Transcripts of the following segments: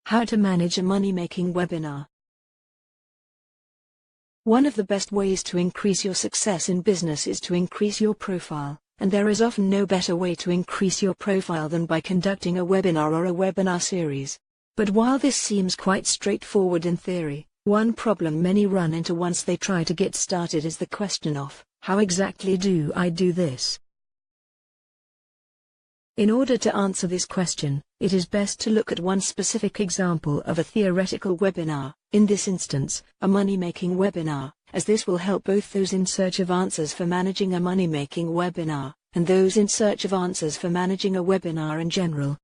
How to manage a money-making webinar. One of the best ways to increase your success in business is to increase your profile, and there is often no better way to increase your profile than by conducting a webinar or a webinar series. But while this seems quite straightforward in theory, one problem many run into once they try to get started is the question of, how exactly do I do this? In order to answer this question, it is best to look at one specific example of a theoretical webinar, in this instance, a money-making webinar, as this will help both those in search of answers for managing a money-making webinar, and those in search of answers for managing a webinar in general.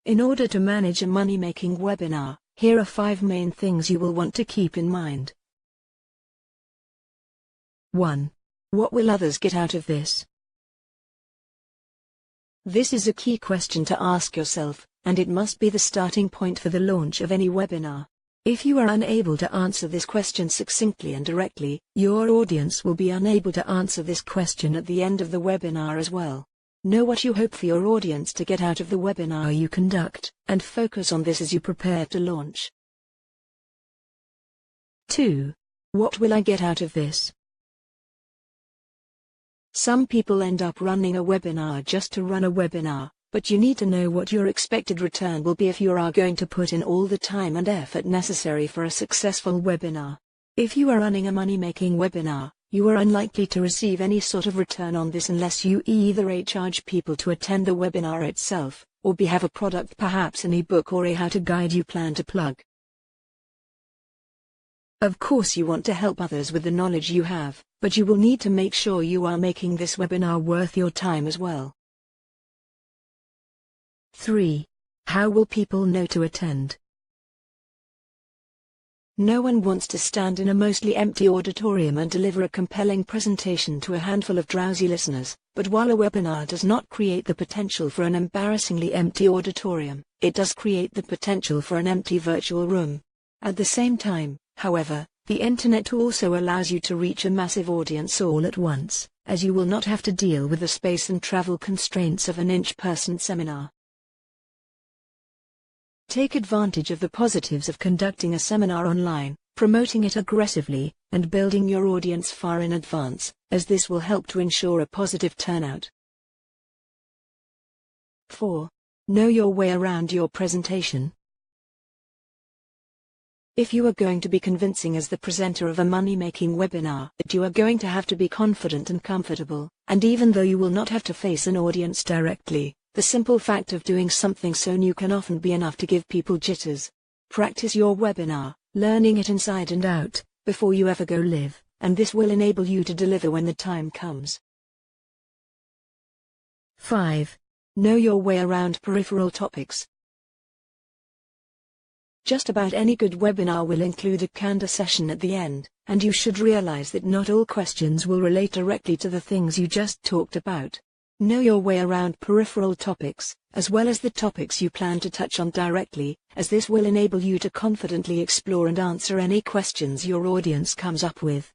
In order to manage a money-making webinar, here are 5 main things you will want to keep in mind. 1. What will others get out of this? This is a key question to ask yourself, and it must be the starting point for the launch of any webinar. If you are unable to answer this question succinctly and directly, your audience will be unable to answer this question at the end of the webinar as well. Know what you hope for your audience to get out of the webinar you conduct, and focus on this as you prepare to launch. 2. What will I get out of this? Some people end up running a webinar just to run a webinar, but you need to know what your expected return will be if you are going to put in all the time and effort necessary for a successful webinar. If you are running a money-making webinar, you are unlikely to receive any sort of return on this unless you either A, charge people to attend the webinar itself, or B, have a product, perhaps an ebook or a how-to guide you plan to plug. Of course you want to help others with the knowledge you have, but you will need to make sure you are making this webinar worth your time as well. 3. How will people know to attend? No one wants to stand in a mostly empty auditorium and deliver a compelling presentation to a handful of drowsy listeners, but while a webinar does not create the potential for an embarrassingly empty auditorium, it does create the potential for an empty virtual room. At the same time, however, the internet also allows you to reach a massive audience all at once, as you will not have to deal with the space and travel constraints of an in-person seminar. Take advantage of the positives of conducting a seminar online, promoting it aggressively, and building your audience far in advance, as this will help to ensure a positive turnout. 4. Know your way around your presentation. If you are going to be convincing as the presenter of a money-making webinar, you are going to have to be confident and comfortable, and even though you will not have to face an audience directly, the simple fact of doing something so new can often be enough to give people jitters. Practice your webinar, learning it inside and out, before you ever go live, and this will enable you to deliver when the time comes. 5. Know your way around peripheral topics. Just about any good webinar will include a Canva session at the end, and you should realize that not all questions will relate directly to the things you just talked about. Know your way around peripheral topics, as well as the topics you plan to touch on directly, as this will enable you to confidently explore and answer any questions your audience comes up with.